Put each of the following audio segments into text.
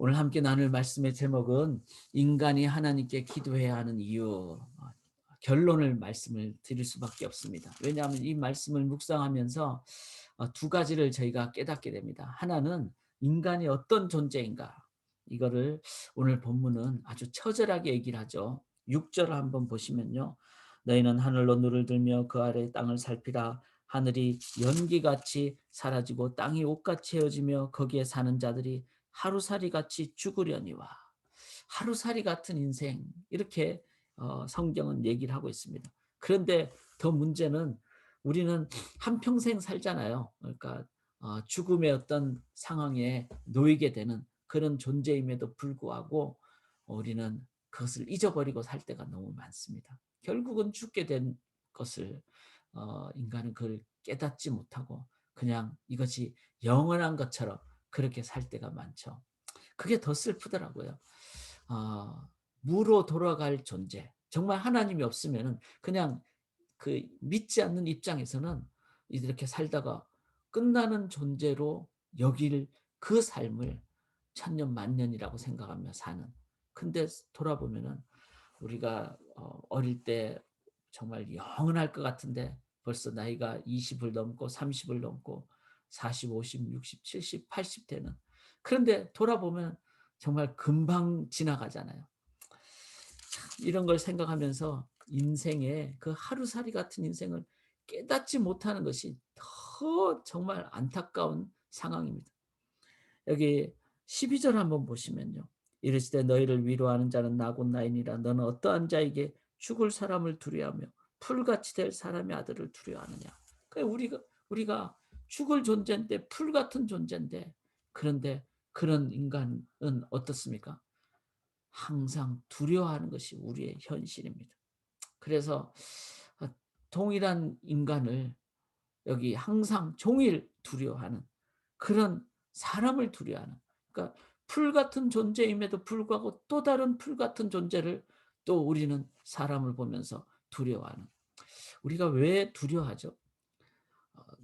오늘 함께 나눌 말씀의 제목은 인간이 하나님께 기도해야 하는 이유. 결론을 말씀을 드릴 수밖에 없습니다. 왜냐하면 이 말씀을 묵상하면서 두 가지를 저희가 깨닫게 됩니다. 하나는 인간이 어떤 존재인가. 이거를 오늘 본문은 아주 처절하게 얘기를 하죠. 6절을 한번 보시면요. 너희는 하늘로 눈을 들며 그 아래 땅을 살피라. 하늘이 연기같이 사라지고 땅이 옷같이 헤어지며 거기에 사는 자들이 하루살이 같이 죽으려니와. 하루살이 같은 인생, 이렇게 성경은 얘기를 하고 있습니다. 그런데 더 문제는 우리는 한평생 살잖아요. 그러니까 죽음의 어떤 상황에 놓이게 되는 그런 존재임에도 불구하고 우리는 그것을 잊어버리고 살 때가 너무 많습니다. 결국은 죽게 된 것을 인간은 그걸 깨닫지 못하고 그냥 이것이 영원한 것처럼 그렇게 살 때가 많죠. 그게 더 슬프더라고요. 무로 돌아갈 존재. 정말 하나님이 없으면은 그냥 그 믿지 않는 입장에서는 이렇게 살다가 끝나는 존재로 여길 그 삶을 천년 만년이라고 생각하며 사는. 근데 돌아보면은 우리가 어릴 때 정말 영원할 것 같은데 벌써 나이가 20을 넘고 30을 넘고 40, 50, 60, 70, 80 되는. 그런데 돌아보면 정말 금방 지나가잖아요. 이런 걸 생각하면서 인생의 그 하루살이 같은 인생을 깨닫지 못하는 것이 더 정말 안타까운 상황입니다. 여기 12절 한번 보시면요. 이르시되 너희를 위로하는 자는 나곧 나이니라. 너는 어떠한 자에게 죽을 사람을 두려워하며 풀같이 될 사람의 아들을 두려워하느냐. 우리가 죽을 존재인데, 풀 같은 존재인데, 그런데 그런 인간은 어떻습니까? 항상 두려워하는 것이 우리의 현실입니다. 그래서 동일한 인간을 여기 항상 종일 두려워하는, 그런 사람을 두려워하는, 그러니까 풀 같은 존재임에도 불구하고 또 다른 풀 같은 존재를 또 우리는 사람을 보면서 두려워하는. 우리가 왜 두려워하죠?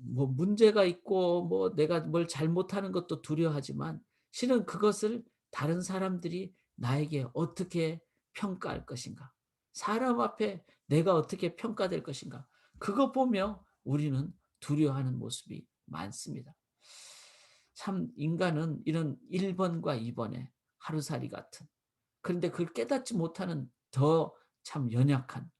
뭐 문제가 있고 뭐 내가 뭘 잘못하는 것도 두려워하지만 실은 그것을 다른 사람들이 나에게 어떻게 평가할 것인가? 사람 앞에 내가 어떻게 평가될 것인가? 그거 보며 우리는 두려워하는 모습이 많습니다. 참 인간은 이런 1번과 2번의 하루살이 같은, 그런데 그걸 깨닫지 못하는 더 참 연약한,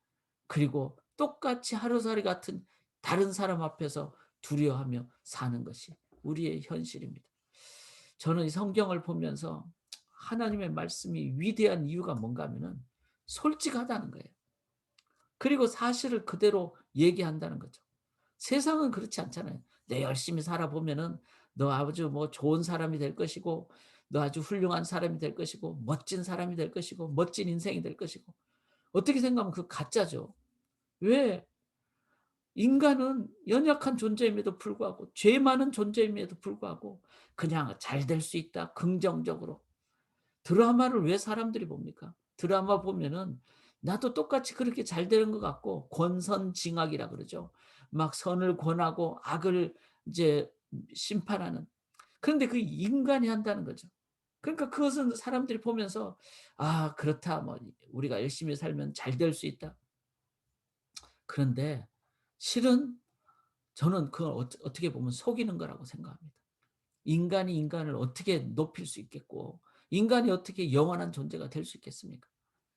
그리고 똑같이 하루살이 같은 다른 사람 앞에서 두려워하며 사는 것이 우리의 현실입니다. 저는 이 성경을 보면서 하나님의 말씀이 위대한 이유가 뭔가 하면은 솔직하다는 거예요. 그리고 사실을 그대로 얘기한다는 거죠. 세상은 그렇지 않잖아요. 내 열심히 살아보면은 너 아주 뭐 좋은 사람이 될 것이고, 너 아주 훌륭한 사람이 될 것이고, 멋진 사람이 될 것이고, 멋진 인생이 될 것이고. 어떻게 생각하면 그 가짜죠. 왜? 인간은 연약한 존재임에도 불구하고, 죄 많은 존재임에도 불구하고 그냥 잘 될 수 있다, 긍정적으로. 드라마를 왜 사람들이 봅니까? 드라마 보면은 나도 똑같이 그렇게 잘 되는 것 같고, 권선징악이라 그러죠. 막 선을 권하고 악을 이제 심판하는. 그런데 그 인간이 한다는 거죠. 그러니까 그것은 사람들이 보면서 그렇다. 뭐 우리가 열심히 살면 잘 될 수 있다. 그런데 실은 저는 그걸 어떻게 보면 속이는 거라고 생각합니다. 인간이 인간을 어떻게 높일 수 있겠고, 인간이 어떻게 영원한 존재가 될 수 있겠습니까?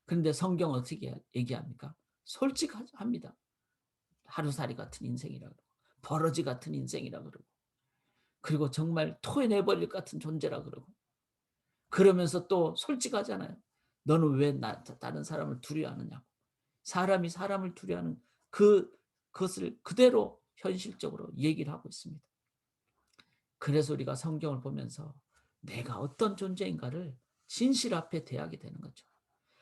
그런데 성경은 어떻게 얘기합니까? 솔직합니다. 하루살이 같은 인생이라 그러고, 버러지 같은 인생이라 그러고, 그리고 정말 토해내버릴 것 같은 존재라 그러고, 그러면서 또 솔직하잖아요. 너는 왜 다른 사람을 두려워하느냐고. 사람이 사람을 두려워하는 그것을 그대로 현실적으로 얘기를 하고 있습니다. 그래서 우리가 성경을 보면서 내가 어떤 존재인가를 진실 앞에 대하게 되는 거죠.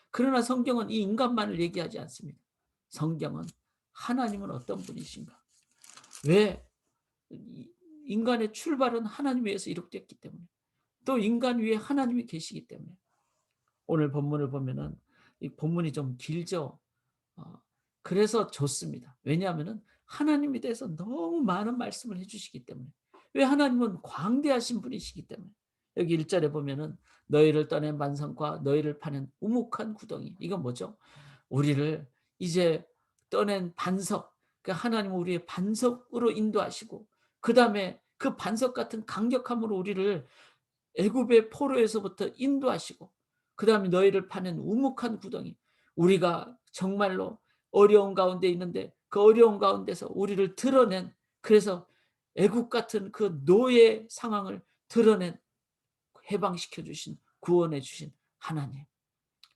그러나 성경은 이 인간만을 얘기하지 않습니다. 성경은 하나님은 어떤 분이신가? 왜? 인간의 출발은 하나님 위에서 이룩됐기 때문에, 또 인간 위에 하나님이 계시기 때문에. 오늘 본문을 보면은 이 본문이 좀 길죠. 어, 그래서 좋습니다. 왜냐하면은 하나님에 대해서 너무 많은 말씀을 해주시기 때문에. 왜? 하나님은 광대하신 분이시기 때문에. 여기 1절에 보면은 너희를 떠낸 반석과 너희를 파는 우묵한 구덩이. 이건 뭐죠? 우리를 이제 떠낸 반석, 그 하나님은 우리의 반석으로 인도하시고, 그다음에 그 반석 같은 강력함으로 우리를 애굽의 포로에서부터 인도하시고, 그다음에 너희를 파는 우묵한 구덩이. 우리가 정말로 어려운 가운데 있는데 그 어려운 가운데서 우리를 드러낸, 그래서 애굽 같은 그 노예 상황을 드러낸, 해방시켜 주신, 구원해 주신 하나님.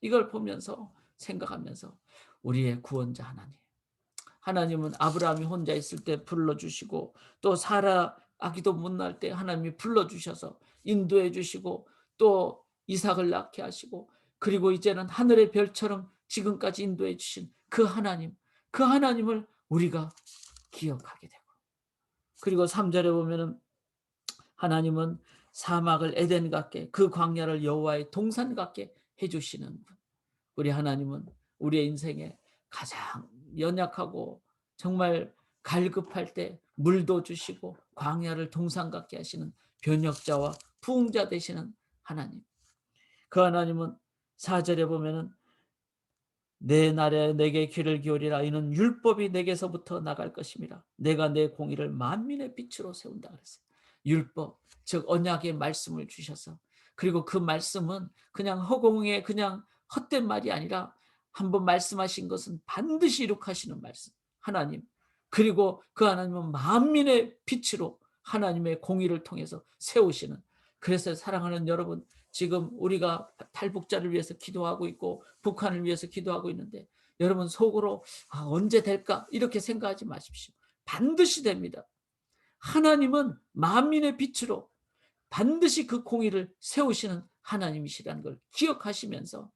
이걸 보면서 생각하면서 우리의 구원자 하나님. 하나님은 아브라함이 혼자 있을 때 불러주시고, 또 사라 아기도 못 낳을 때 하나님이 불러주셔서 인도해 주시고, 또 이삭을 낳게 하시고, 그리고 이제는 하늘의 별처럼 지금까지 인도해 주신 그 하나님, 그 하나님을 우리가 기억하게 되고, 그리고 3절에 보면은 하나님은 사막을 에덴 같게, 그 광야를 여호와의 동산 같게 해주시는 분. 우리 하나님은 우리의 인생에 가장 연약하고 정말 갈급할 때 물도 주시고 광야를 동산 같게 하시는 변역자와 부흥자 되시는 하나님. 그 하나님은 4절에 보면은 내 날에 내게 귀를 기울이라. 이는 율법이 내게서부터 나갈 것입니다. 내가 내 공의를 만민의 빛으로 세운다 그랬어요. 율법, 즉 언약의 말씀을 주셔서, 그리고 그 말씀은 그냥 허공에 그냥 헛된 말이 아니라 한번 말씀하신 것은 반드시 이룩하시는 말씀, 하나님. 그리고 그 하나님은 만민의 빛으로 하나님의 공의를 통해서 세우시는. 그래서 사랑하는 여러분, 지금 우리가 탈북자를 위해서 기도하고 있고 북한을 위해서 기도하고 있는데, 여러분 속으로 언제 될까 이렇게 생각하지 마십시오. 반드시 됩니다. 하나님은 만민의 빛으로 반드시 그 공의를 세우시는 하나님이시라는 걸 기억하시면서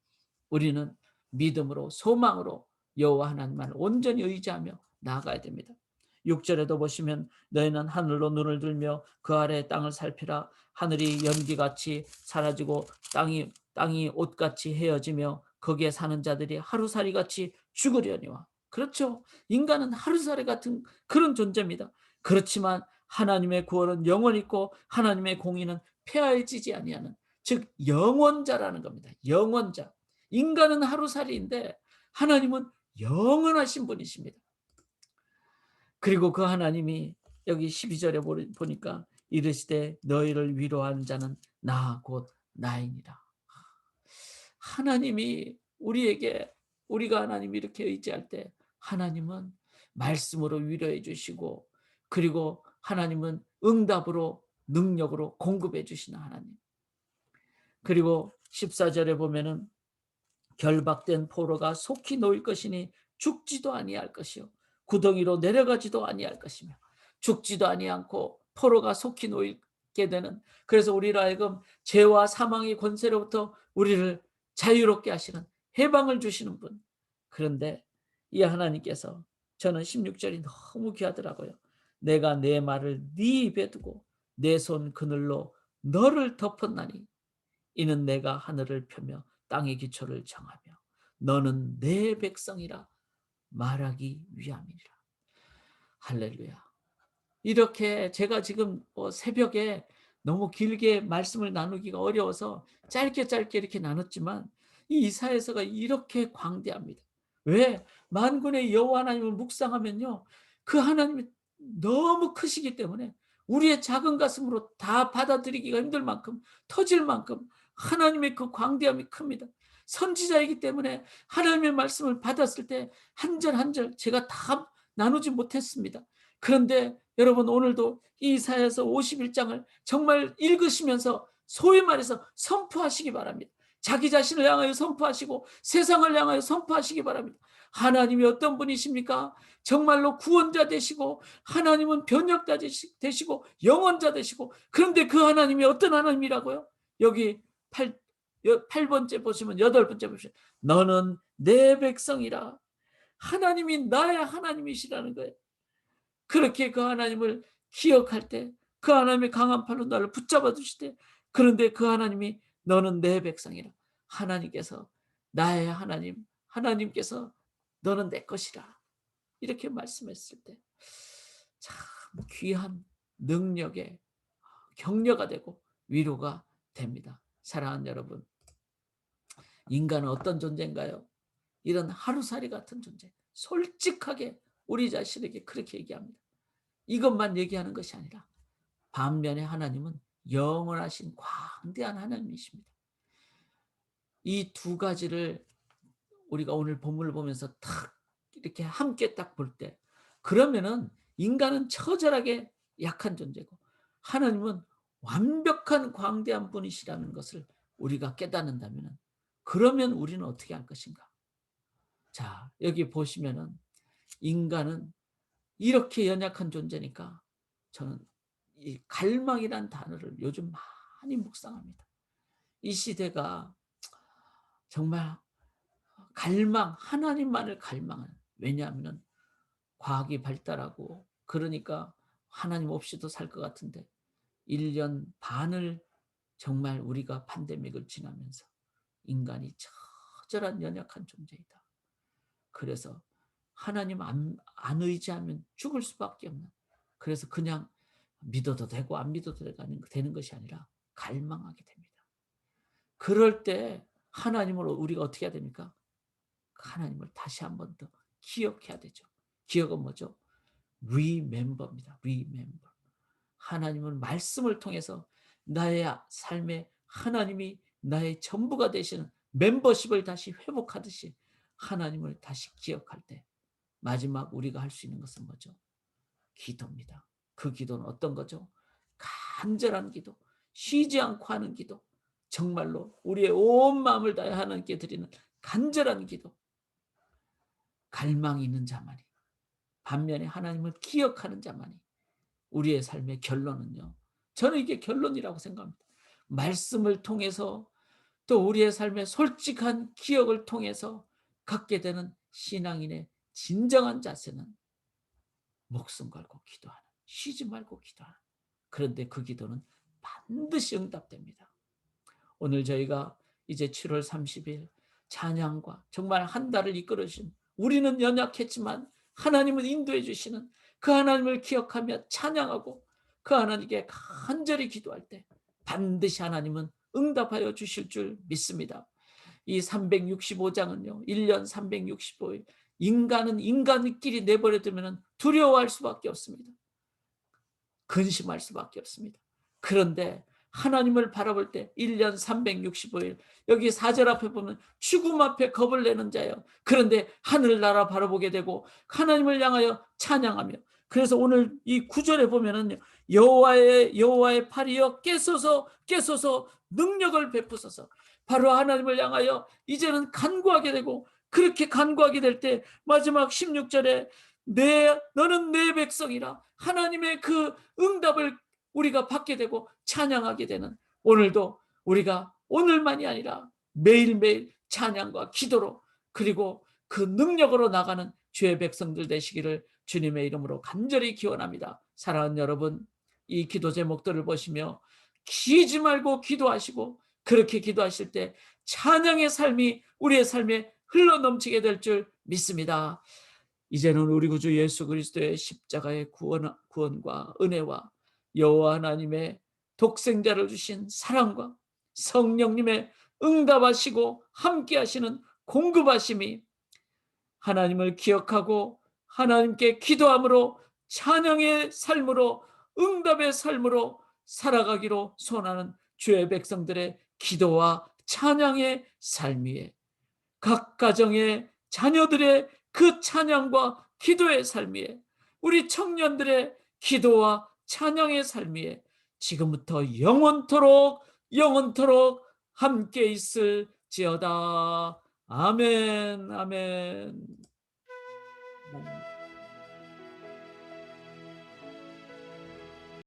우리는 믿음으로, 소망으로 여호와 하나님만을 온전히 의지하며 나아가야 됩니다. 6절에도 보시면 너희는 하늘로 눈을 들며 그 아래의 땅을 살피라. 하늘이 연기같이 사라지고 땅이 옷같이 헤어지며 거기에 사는 자들이 하루살이같이 죽으려니와. 그렇죠. 인간은 하루살이 같은 그런 존재입니다. 그렇지만 하나님의 구원은 영원히 있고 하나님의 공의는 폐하여지지 아니하는, 즉 영원자라는 겁니다. 영원자. 인간은 하루살이인데 하나님은 영원하신 분이십니다. 그리고 그 하나님이 여기 12절에 보니까 이르시되 너희를 위로하는 자는 나 곧 나이니라. 하나님이 우리에게, 우리가 하나님 이렇게 의지할 때 하나님은 말씀으로 위로해 주시고, 그리고 하나님은 응답으로, 능력으로 공급해 주시는 하나님. 그리고 14절에 보면은 결박된 포로가 속히 놓일 것이니 죽지도 아니할 것이요 구덩이로 내려가지도 아니할 것이며. 죽지도 아니하고 포로가 속히 놓이게 되는, 그래서 우리로 하여금 죄와 사망의 권세로부터 우리를 자유롭게 하시는, 해방을 주시는 분. 그런데 이 하나님께서, 저는 16절이 너무 귀하더라고요. 내가 내 말을 네 입에 두고 내 손 그늘로 너를 덮었나니 이는 내가 하늘을 펴며 땅의 기초를 정하며 너는 내 백성이라 말하기 위함이니라. 할렐루야. 이렇게 제가 지금 새벽에 너무 길게 말씀을 나누기가 어려워서 짧게 짧게 이렇게 나눴지만, 이 이사야서가 이렇게 광대합니다. 왜? 만군의 여호와 하나님을 묵상하면요, 그 하나님이 너무 크시기 때문에 우리의 작은 가슴으로 다 받아들이기가 힘들 만큼, 터질 만큼 하나님의 그 광대함이 큽니다. 선지자이기 때문에 하나님의 말씀을 받았을 때 한 절 한 절 제가 다 나누지 못했습니다. 그런데 여러분, 오늘도 이사야서 51장을 정말 읽으시면서 소위 말해서 선포하시기 바랍니다. 자기 자신을 향하여 선포하시고 세상을 향하여 선포하시기 바랍니다. 하나님이 어떤 분이십니까? 정말로 구원자 되시고 하나님은 변혁자 되시고 영원자 되시고, 그런데 그 하나님이 어떤 하나님이라고요? 여기 8번째 보시면, 8번째 보시면 너는 내 백성이라. 하나님이 나의 하나님이시라는 거예요. 그렇게 그 하나님을 기억할 때, 그 하나님의 강한 팔로 나를 붙잡아 주실 때, 그런데 그 하나님이 너는 내 백성이라. 하나님께서 나의 하나님, 하나님께서 너는 내 것이라 이렇게 말씀했을 때 참 귀한 능력의 격려가 되고 위로가 됩니다. 사랑하는 여러분, 인간은 어떤 존재인가요? 이런 하루살이 같은 존재. 솔직하게 우리 자신에게 그렇게 얘기합니다. 이것만 얘기하는 것이 아니라 반면에 하나님은 영원하신 광대한 하나님이십니다. 이 두 가지를 우리가 오늘 본문을 보면서 탁 이렇게 함께 딱 볼 때, 그러면은 인간은 처절하게 약한 존재고 하나님은 완벽한 광대한 분이시라는 것을 우리가 깨닫는다면, 그러면 우리는 어떻게 할 것인가? 자, 여기 보시면은 인간은 이렇게 연약한 존재니까 저는 이 갈망이란 단어를 요즘 많이 묵상합니다. 이 시대가 정말 갈망, 하나님만을 갈망하는, 왜냐하면 과학이 발달하고 그러니까 하나님 없이도 살 것 같은데 1년 반을 정말 우리가 팬데믹을 지나면서 인간이 처절한 연약한 존재이다. 그래서 하나님 안 의지하면 죽을 수밖에 없는, 그래서 그냥 믿어도 되고 안 믿어도 되는 것이 아니라 갈망하게 됩니다. 그럴 때 하나님을 우리가 어떻게 해야 됩니까? 하나님을 다시 한 번 더 기억해야 되죠. 기억은 뭐죠? Remember입니다. Remember. 하나님은 말씀을 통해서 나의 삶에 하나님이 나의 전부가 되시는 멤버십을 다시 회복하듯이 하나님을 다시 기억할 때 마지막 우리가 할 수 있는 것은 뭐죠? 기도입니다. 그 기도는 어떤 거죠? 간절한 기도, 쉬지 않고 하는 기도, 정말로 우리의 온 마음을 다해 하나님께 드리는 간절한 기도, 갈망이 있는 자만이, 반면에 하나님을 기억하는 자만이 우리의 삶의 결론은요, 저는 이게 결론이라고 생각합니다. 말씀을 통해서 또 우리의 삶의 솔직한 기억을 통해서 갖게 되는 신앙인의 진정한 자세는 목숨 걸고 기도하는, 쉬지 말고 기도하는, 그런데 그 기도는 반드시 응답됩니다. 오늘 저희가 이제 7월 30일 찬양과 정말 한 달을 이끌어 주신, 우리는 연약했지만 하나님은 인도해 주시는 그 하나님을 기억하며 찬양하고 그 하나님께 간절히 기도할 때 반드시 하나님은 응답하여 주실 줄 믿습니다. 이 365장은요. 1년 365일 인간은 인간끼리 내버려 두면 두려워할 수밖에 없습니다. 근심할 수밖에 없습니다. 그런데 하나님을 바라볼 때 1년 365일, 여기 4절 앞에 보면 죽음 앞에 겁을 내는 자요. 그런데 하늘나라 바라보게 되고 하나님을 향하여 찬양하며, 그래서 오늘 이 9절에 보면은 여호와의 팔이여 깨소서 능력을 베푸소서. 바로 하나님을 향하여 이제는 간구하게 되고, 그렇게 간구하게 될 때 마지막 16절에 너는 내 백성이라, 하나님의 그 응답을 우리가 받게 되고 찬양하게 되는, 오늘도 우리가 오늘만이 아니라 매일매일 찬양과 기도로 그리고 그 능력으로 나가는 주의 백성들 되시기를 주님의 이름으로 간절히 기원합니다. 사랑하는 여러분, 이 기도 제목들을 보시며 쉬지 말고 기도하시고, 그렇게 기도하실 때 찬양의 삶이 우리의 삶에 흘러넘치게 될 줄 믿습니다. 이제는 우리 구주 예수 그리스도의 십자가의 구원과 은혜와 여호와 하나님의 독생자를 주신 사랑과 성령님의 응답하시고 함께하시는 공급하심이 하나님을 기억하고 하나님께 기도함으로 찬양의 삶으로 응답의 삶으로 살아가기로 소원하는 주의 백성들의 기도와 찬양의 삶 위에, 각 가정의 자녀들의 그 찬양과 기도의 삶 위에, 우리 청년들의 기도와 찬양의 삶 위에 지금부터 영원토록 함께 있을지어다. 아멘. 아멘.